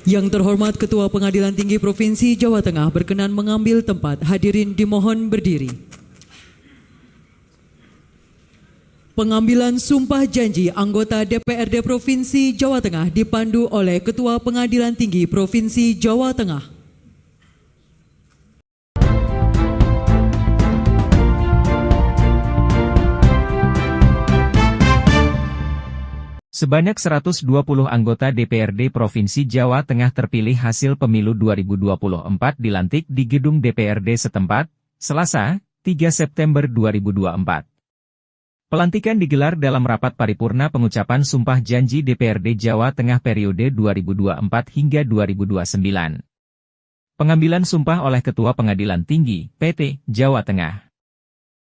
Yang terhormat Ketua Pengadilan Tinggi Provinsi Jawa Tengah berkenan mengambil tempat. Hadirin dimohon berdiri. Pengambilan sumpah janji anggota DPRD Provinsi Jawa Tengah dipandu oleh Ketua Pengadilan Tinggi Provinsi Jawa Tengah. Sebanyak 120 anggota DPRD Provinsi Jawa Tengah terpilih hasil pemilu 2024 dilantik di gedung DPRD setempat, Selasa, 3 September 2024. Pelantikan digelar dalam rapat paripurna pengucapan sumpah janji DPRD Jawa Tengah periode 2024 hingga 2029. Pengambilan sumpah oleh Ketua Pengadilan Tinggi, PT, Jawa Tengah.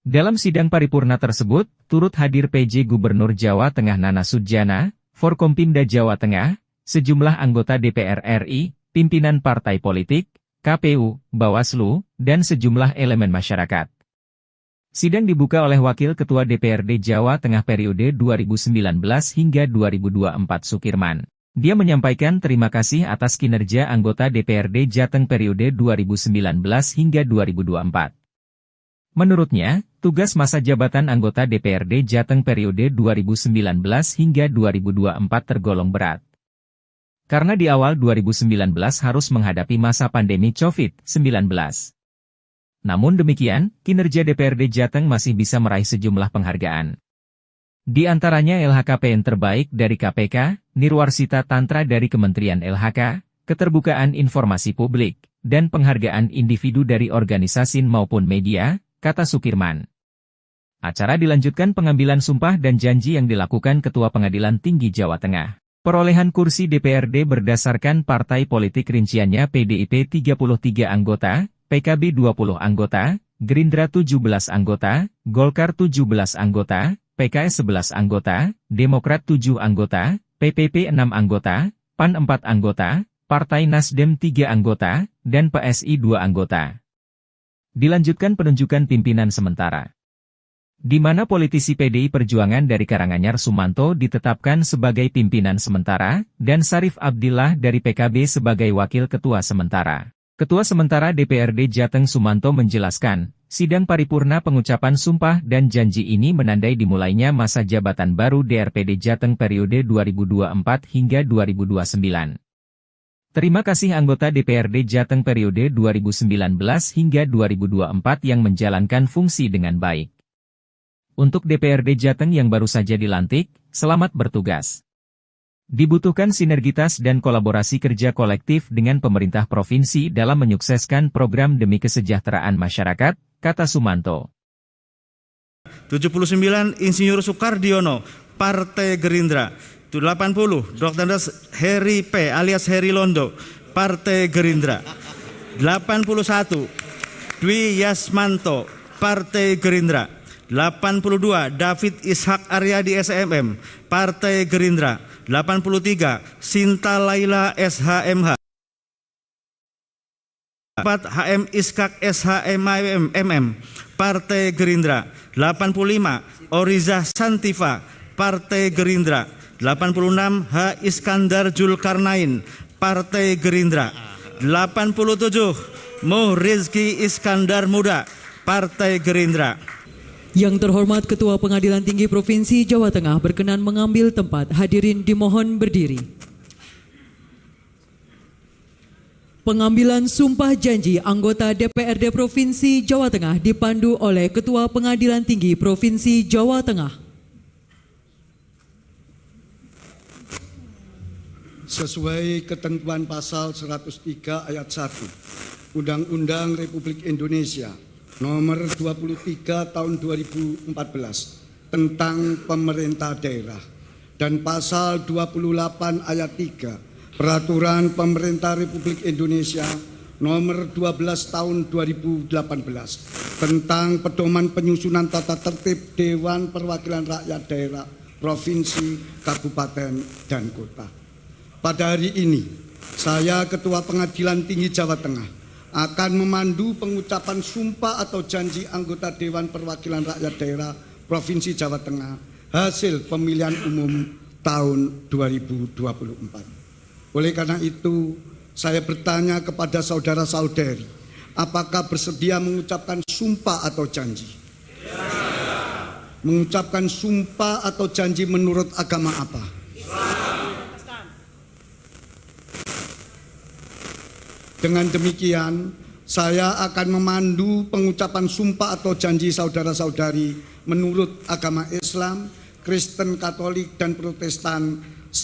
Dalam sidang paripurna tersebut, turut hadir PJ Gubernur Jawa Tengah Nana Sudjana, Forkompimda Jawa Tengah, sejumlah anggota DPR RI, pimpinan partai politik, KPU, Bawaslu, dan sejumlah elemen masyarakat. Sidang dibuka oleh Wakil Ketua DPRD Jawa Tengah periode 2019 hingga 2024 Sukirman. Dia menyampaikan terima kasih atas kinerja anggota DPRD Jateng periode 2019 hingga 2024. Menurutnya, tugas masa jabatan anggota DPRD Jateng periode 2019 hingga 2024 tergolong berat. Karena di awal 2019 harus menghadapi masa pandemi COVID-19. Namun demikian, kinerja DPRD Jateng masih bisa meraih sejumlah penghargaan. Di antaranya LHKPN terbaik dari KPK, Nirwarsita Tantra dari Kementerian LHK, keterbukaan informasi publik, dan penghargaan individu dari organisasi maupun media, kata Sukirman. Acara dilanjutkan pengambilan sumpah dan janji yang dilakukan Ketua Pengadilan Tinggi Jawa Tengah. Perolehan kursi DPRD berdasarkan partai politik rinciannya PDIP 33 anggota, PKB 20 anggota, Gerindra 17 anggota, Golkar 17 anggota, PKS 11 anggota, Demokrat 7 anggota, PPP 6 anggota, PAN 4 anggota, Partai Nasdem 3 anggota, dan PSI 2 anggota. Dilanjutkan penunjukan pimpinan sementara, di mana politisi PDI Perjuangan dari Karanganyar Sumanto ditetapkan sebagai pimpinan sementara, dan Sarif Abdillah dari PKB sebagai wakil ketua sementara. Ketua sementara DPRD Jateng Sumanto menjelaskan, sidang paripurna pengucapan sumpah dan janji ini menandai dimulainya masa jabatan baru DRPD Jateng periode 2024 hingga 2029. Terima kasih anggota DPRD Jateng periode 2019 hingga 2024 yang menjalankan fungsi dengan baik. Untuk DPRD Jateng yang baru saja dilantik, selamat bertugas. Dibutuhkan sinergitas dan kolaborasi kerja kolektif dengan pemerintah provinsi dalam menyukseskan program demi kesejahteraan masyarakat, kata Sumanto. 79 Insinyur Sukardiono, Partai Gerindra. 80 Dr. Heri P. alias Heri Londo, Partai Gerindra. 81 Dwi Yasmanto, Partai Gerindra. 82 David Ishak Aryadi SMM, Partai Gerindra. 83 Sinta Laila SHMH, 4 HM Iskak SHMM, Partai Gerindra. 85 Oriza Santiva, Partai Gerindra. 86 H. Iskandar Julkarnain, Partai Gerindra. 87 Muh Rizki Iskandar Muda, Partai Gerindra. Yang terhormat Ketua Pengadilan Tinggi Provinsi Jawa Tengah berkenan mengambil tempat. Hadirin dimohon berdiri. Pengambilan sumpah janji anggota DPRD Provinsi Jawa Tengah dipandu oleh Ketua Pengadilan Tinggi Provinsi Jawa Tengah. Sesuai ketentuan pasal 103 ayat 1 Undang-Undang Republik Indonesia Nomor 23 Tahun 2014 tentang Pemerintah Daerah dan pasal 28 ayat 3 Peraturan Pemerintah Republik Indonesia Nomor 12 Tahun 2018 tentang Pedoman Penyusunan Tata Tertib Dewan Perwakilan Rakyat Daerah Provinsi, Kabupaten, dan Kota. Pada hari ini, saya Ketua Pengadilan Tinggi Jawa Tengah akan memandu pengucapan sumpah atau janji anggota Dewan Perwakilan Rakyat Daerah Provinsi Jawa Tengah hasil pemilihan umum tahun 2024. Oleh karena itu, saya bertanya kepada saudara-saudari, apakah bersedia mengucapkan sumpah atau janji? Mengucapkan sumpah atau janji menurut agama apa? Dengan demikian, saya akan memandu pengucapan sumpah atau janji saudara-saudari menurut agama Islam, Kristen, Katolik, dan Protestan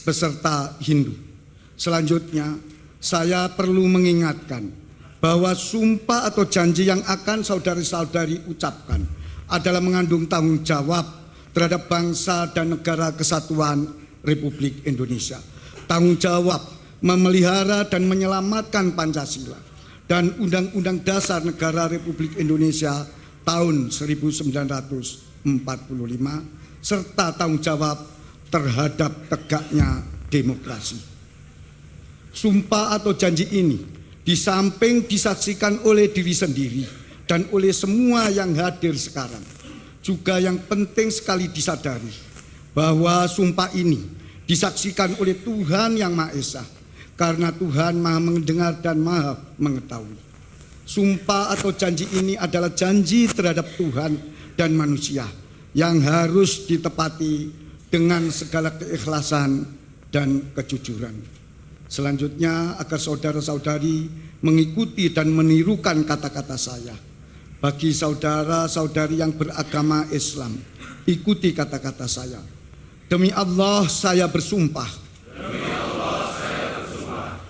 beserta Hindu. Selanjutnya, saya perlu mengingatkan bahwa sumpah atau janji yang akan saudari-saudari ucapkan adalah mengandung tanggung jawab terhadap bangsa dan negara kesatuan Republik Indonesia. Tanggung jawab memelihara dan menyelamatkan Pancasila dan Undang-Undang Dasar Negara Republik Indonesia tahun 1945 serta tanggung jawab terhadap tegaknya demokrasi. Sumpah atau janji ini di samping disaksikan oleh diri sendiri dan oleh semua yang hadir sekarang, juga yang penting sekali disadari bahwa sumpah ini disaksikan oleh Tuhan Yang Maha Esa, karena Tuhan Maha mendengar dan Maha mengetahui. Sumpah atau janji ini adalah janji terhadap Tuhan dan manusia yang harus ditepati dengan segala keikhlasan dan kejujuran. Selanjutnya, agar saudara-saudari mengikuti dan menirukan kata-kata saya. Bagi saudara-saudari yang beragama Islam, ikuti kata-kata saya. Demi Allah saya bersumpah.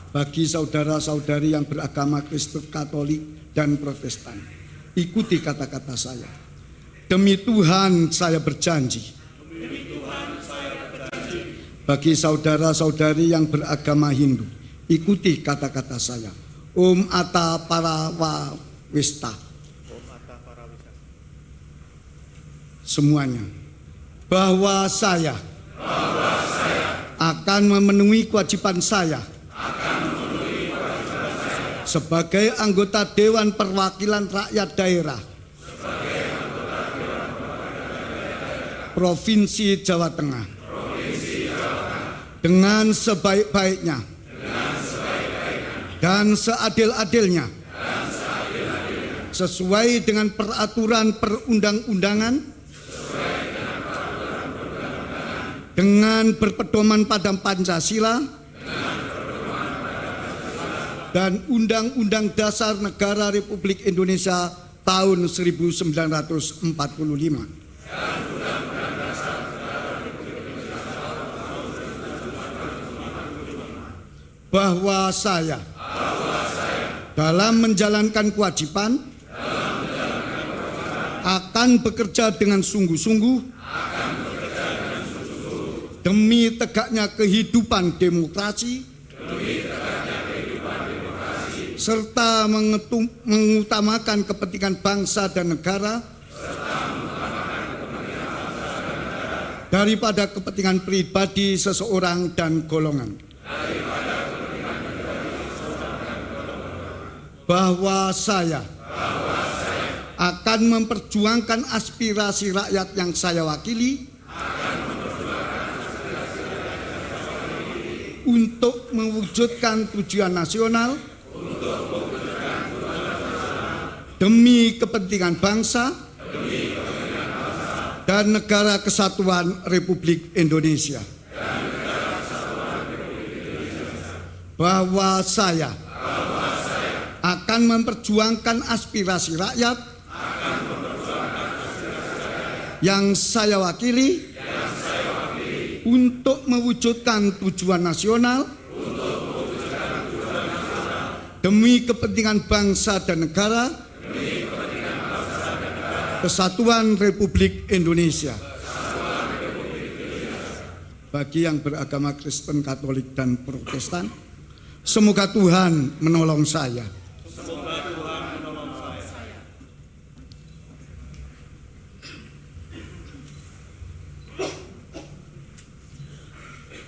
Bagi saudara-saudari yang beragama Kristen, Katolik, dan Protestan, ikuti kata-kata saya. Demi Tuhan saya berjanji. Bagi saudara-saudari yang beragama Hindu, ikuti kata-kata saya. Om Atta Parawista. Semuanya. Bahwa saya akan memenuhi kewajiban saya sebagai anggota Dewan Perwakilan Rakyat Daerah Provinsi Jawa Tengah dengan sebaik-baiknya dan seadil-adilnya sesuai dengan peraturan perundang-undangan dengan berpedoman pada Pancasila dan Undang-Undang Dasar Negara Republik Indonesia tahun 1945. Bahwa saya dalam menjalankan kewajiban akan bekerja dengan sungguh-sungguh demi tegaknya kehidupan demokrasi serta mengutamakan kepentingan bangsa dan negara daripada kepentingan pribadi seseorang dan golongan. Bahwa saya akan memperjuangkan aspirasi rakyat yang saya wakili untuk mewujudkan tujuan nasional demi kepentingan bangsa dan negara kesatuan Republik Indonesia. Bahwa saya akan memperjuangkan aspirasi rakyat yang saya wakili untuk mewujudkan tujuan nasional demi kepentingan bangsa dan negara kesatuan Republik Indonesia. Bagi yang beragama Kristen, Katolik, dan Protestan, semoga Tuhan menolong saya.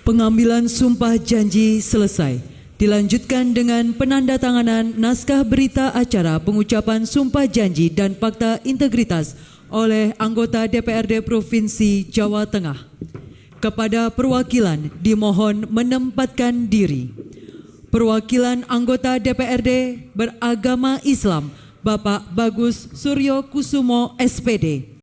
Pengambilan sumpah janji selesai. Dilanjutkan dengan penandatanganan naskah berita acara pengucapan sumpah janji dan fakta integritas oleh anggota DPRD Provinsi Jawa Tengah. Kepada perwakilan dimohon menempatkan diri. Perwakilan anggota DPRD beragama Islam, Bapak Bagus Suryo Kusumo, SPD.